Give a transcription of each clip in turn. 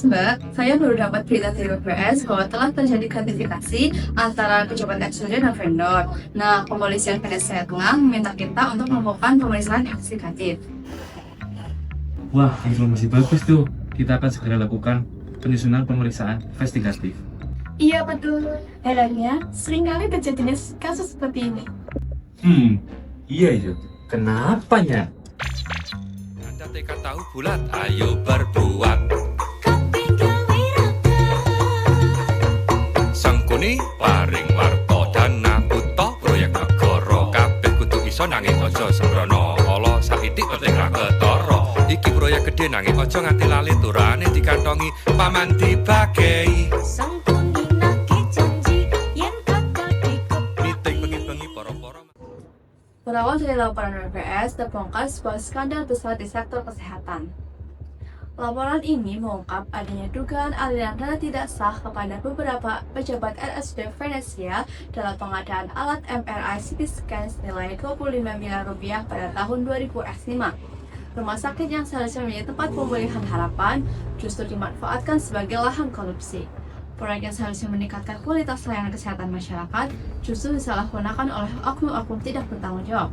Mas Mbak, saya baru dapat berita dari BPS bahwa telah terjadi gratifikasi antara pejabat eksekutif dan vendor. Nah, kepolisian Venezuela Tengah meminta kita untuk melakukan pemeriksaan investigatif. Wah, informasi bagus tuh. Kita akan segera lakukan penyusunan pemeriksaan investigatif. Iya betul. Herannya, seringkali terjadinya kasus seperti ini. Iya itu. Kenapanya? Anda tekad tahu bulat, ayo berbuat. Sangkuni paring warta dana buta proyek negara. Kabeh kudu iso nanging aja sembrono. Ala saithik penting ra ketara. Iki proyek gedhe nanging aja nganti lali turane dikantongi paman dibagei. Sangkuni naki janji yen kakak dikep. Meeting bengi-bengi para-para. Berawal dari laporan BPS, terbongkar sebuah skandal besar di sektor kesehatan. Laporan ini mengungkap adanya dugaan aliran dana tidak sah kepada beberapa pejabat RSUD Venesia dalam pengadaan alat MRI CT scan senilai 25 miliar rupiah pada tahun 2005. Rumah sakit yang seharusnya menjadi tempat pemulihan harapan justru dimanfaatkan sebagai lahan korupsi. Proyek yang seharusnya meningkatkan kualitas layanan kesehatan masyarakat justru disalahgunakan oleh oknum-oknum tidak bertanggung jawab.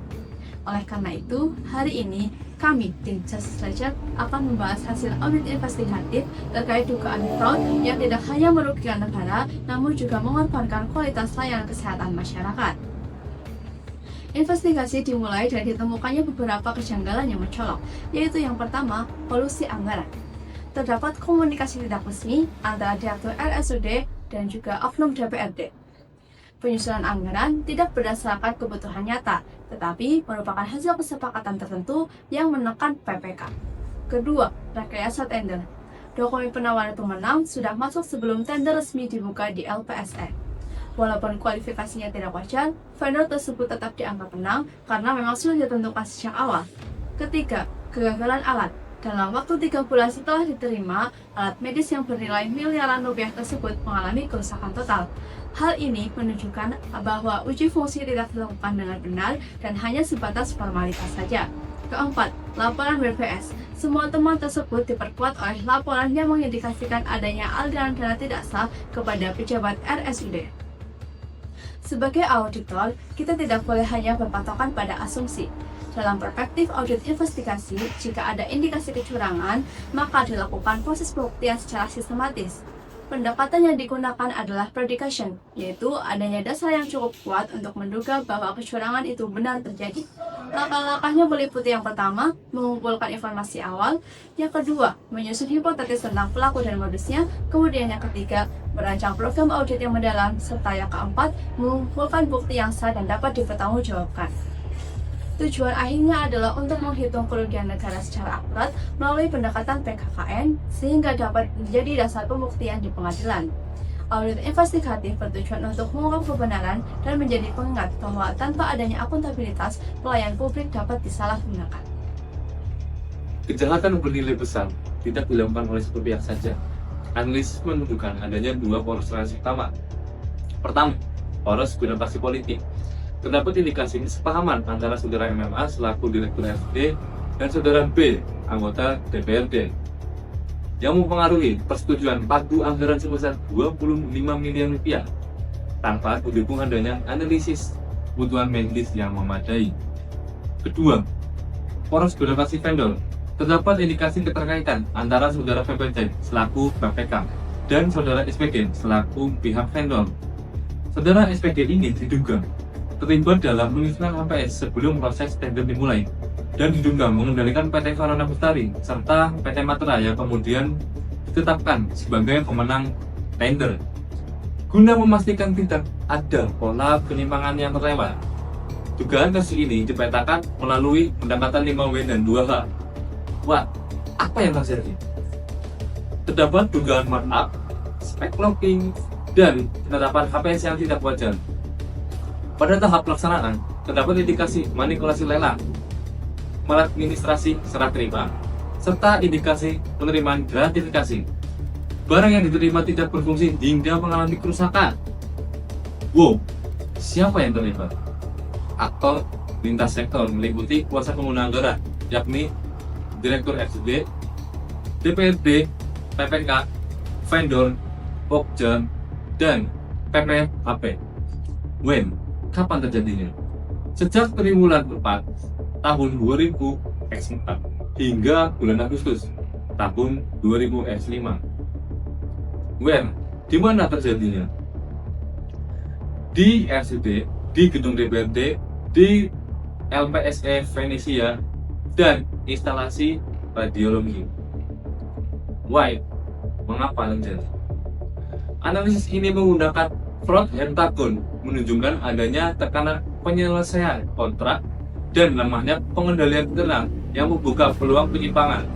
Oleh karena itu, hari ini kami, tim Justice Ledger, akan membahas hasil audit investigatif terkait dugaan fraud yang tidak hanya merugikan negara, namun juga mengorbankan kualitas layanan kesehatan masyarakat. Investigasi dimulai dari ditemukannya beberapa kejanggalan yang mencolok, yaitu yang pertama, polusi anggaran. Terdapat komunikasi tidak resmi antara Direktur RSUD dan juga oknum DPRD. Penyusunan anggaran tidak berdasarkan kebutuhan nyata, tetapi merupakan hasil kesepakatan tertentu yang menekan PPK. Kedua, rekayasa tender. Dokumen penawaran pemenang sudah masuk sebelum tender resmi dibuka di LPSN. Walaupun kualifikasinya tidak wajar, vendor tersebut tetap dianggap menang karena memang sudah ditentukan sejak awal. Ketiga, kegagalan alat. Dalam waktu 3 bulan setelah diterima, alat medis yang bernilai miliaran rupiah tersebut mengalami kerusakan total. Hal ini menunjukkan bahwa uji fungsi tidak dilakukan dengan benar dan hanya sebatas formalitas saja. Keempat, laporan BPS. Semua temuan tersebut diperkuat oleh laporan yang mengindikasikan adanya aliran dana tidak sah kepada pejabat RSUD. Sebagai auditor, kita tidak boleh hanya berpatokan pada asumsi. Dalam perspektif audit investigasi, jika ada indikasi kecurangan, maka dilakukan proses pembuktian secara sistematis. Pendekatan yang digunakan adalah predication, yaitu adanya dasar yang cukup kuat untuk menduga bahwa kecurangan itu benar terjadi. Langkah-langkahnya meliputi yang pertama, mengumpulkan informasi awal, yang kedua, menyusun hipotesis tentang pelaku dan modusnya, kemudian yang ketiga, merancang program audit yang mendalam, serta yang keempat, mengumpulkan bukti yang sah dan dapat dipertanggungjawabkan. Tujuan akhirnya adalah untuk menghitung kerugian negara secara akurat melalui pendekatan PKKN sehingga dapat menjadi dasar pembuktian di pengadilan. Audit investigatif bertujuan untuk mengungkap kebenaran dan menjadi pengingat bahwa tanpa adanya akuntabilitas, pelayan publik dapat disalahgunakan. Kejahatan bernilai besar tidak dilakukan oleh satu pihak saja. Analisis menunjukkan adanya dua poros transaksi utama. Pertama, poros guna-pasti politik. Terdapat indikasi kesepahaman antara saudara MMA selaku Direktur RSUD dan saudara B, anggota DPRD, yang mempengaruhi persetujuan padu anggaran sebesar 25 miliar rupiah tanpa didukung adanya analisis kebutuhan medis yang memadai. Kedua, poros guna-pasti vendor. Terdapat indikasi keterkaitan antara saudara VPC selaku BPK dan saudara SPG selaku pihak vendor. Saudara SPG ini diduga terlibat dalam penyusunan HPS sebelum proses tender dimulai dan diduga mengendalikan PT Farana Bestari serta PT Matra yang kemudian ditetapkan sebagai pemenang tender. Guna memastikan tidak ada pola penyimpangan yang terlewat, dugaan kasus ini dipetakan melalui pendapatan 5W dan 2H. Wah, apa yang terjadi? Terdapat dugaan markup, spek locking, dan penerapan HPS yang tidak wajar. Pada tahap pelaksanaan, terdapat indikasi manipulasi lelang, maladministrasi serah terima, serta indikasi penerimaan gratifikasi. Barang yang diterima tidak berfungsi hingga mengalami kerusakan. Wow, siapa yang terlibat? Aktor lintas sektor meliputi kuasa pengguna anggaran, yakni Direktur RSUD, DPRD, PPK, vendor, Pokja, dan PPHP. When? Kapan terjadinya? Sejak triwulan 4 tahun 2000 X4 hingga bulan Agustus tahun 2000 X5. When? Di mana terjadinya? Di RSUD, di gedung DPRD, di LPSE Venesia, dan instalasi radiologi. Why? Mengapa terjadi? Analisis ini menggunakan fraud hentagon menunjukkan adanya tekanan penyelesaian kontrak dan lemahnya pengendalian internal yang membuka peluang penyimpangan.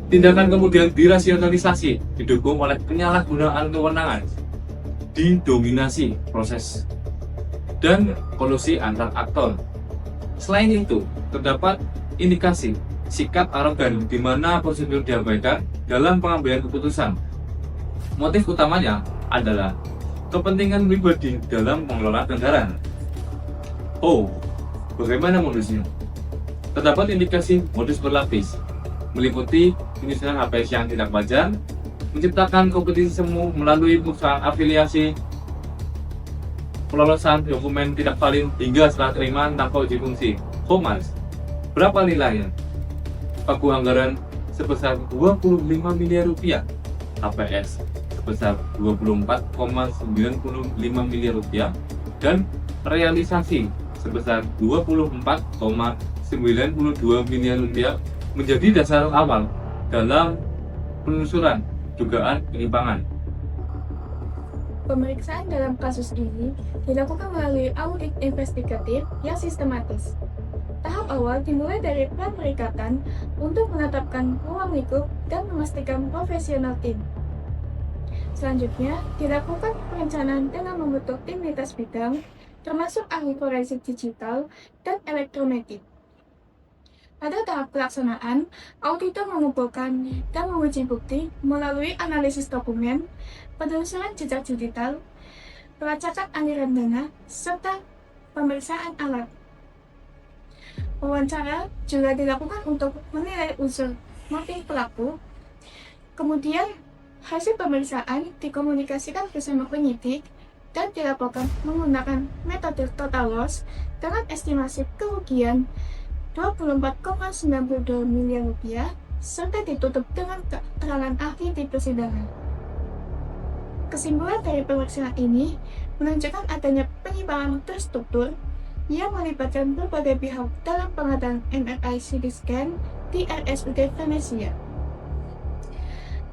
Tindakan kemudian dirasionalisasi, didukung oleh penyalahgunaan kewenangan, didominasi proses, dan kolusi antar aktor. Selain itu, terdapat indikasi sikap arogan di mana prosedur diabaikan dalam pengambilan keputusan. Motif utamanya adalah kepentingan pribadi dalam pengelolaan anggaran. Oh, bagaimana modusnya? Terdapat indikasi modus berlapis, meliputi penyusunan HPS yang tidak wajar, menciptakan kompetisi semu melalui perusahaan afiliasi, pelolosan dokumen tidak valid hingga serah terima tanpa uji fungsi. Komas, berapa nilainya? Pagu anggaran sebesar 25 miliar rupiah, HPS sebesar 24,95 miliar rupiah, dan realisasi sebesar 24,92 miliar rupiah menjadi dasar awal dalam penelusuran dugaan penyimpangan. Pemeriksaan dalam kasus ini dilakukan melalui audit investigatif yang sistematis. Tahap awal dimulai dari perikatan untuk menetapkan ruang lingkup dan memastikan profesional tim. Selanjutnya, dilakukan perencanaan dengan membentuk tim lintas bidang, termasuk ahli forensik digital dan elektronik. Pada tahap pelaksanaan, auditor mengumpulkan dan menguji bukti melalui analisis dokumen, penelusuran jejak digital, pelacakan aliran dana, serta pemeriksaan alat. Wawancara juga dilakukan untuk menilai unsur motif pelaku. Kemudian, hasil pemeriksaan dikomunikasikan bersama penyidik dan dilaporkan menggunakan metode total loss dengan estimasi kerugian 24,92 miliar rupiah serta ditutup dengan keterangan ahli di persidangan. Kesimpulan dari pemeriksaan ini menunjukkan adanya penyimpangan terstruktur yang melibatkan berbagai pihak dalam pengadaan MRI CT scan di RSUD Venesia.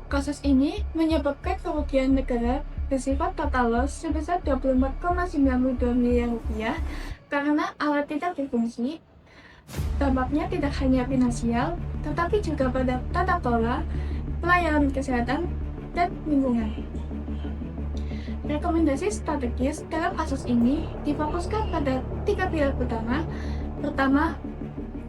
Kasus ini menyebabkan kerugian negara bersifat total loss sebesar 24,92 miliar rupiah karena alat tidak berfungsi. Dampaknya tidak hanya finansial, tetapi juga pada tata kelola, pelayanan kesehatan, dan lingkungan. Rekomendasi strategis dalam kasus ini difokuskan pada 3 pilar utama. Pertama,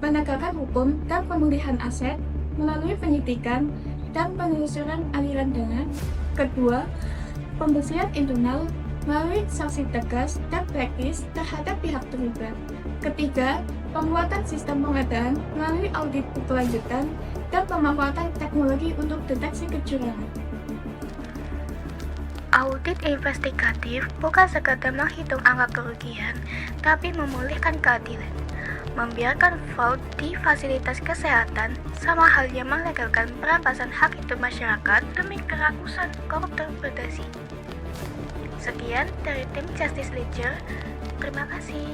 penegakan hukum dan pemulihan aset melalui penyidikan dan penelusuran aliran dana. Kedua, pembersihan internal melalui sanksi tegas dan praktis terhadap pihak terlibat. Ketiga, pembuatan sistem pengadaan melalui audit berkelanjutan dan pemanfaatan teknologi untuk deteksi kecurangan. Audit investigatif bukan sekadar menghitung angka kerugian, tapi memulihkan keadilan. Membiarkan fraud di fasilitas kesehatan sama halnya melegalkan perampasan hak hidup masyarakat demi kerakusan koruptor berdasi. Sekian dari tim Justice Ledger. Terima kasih.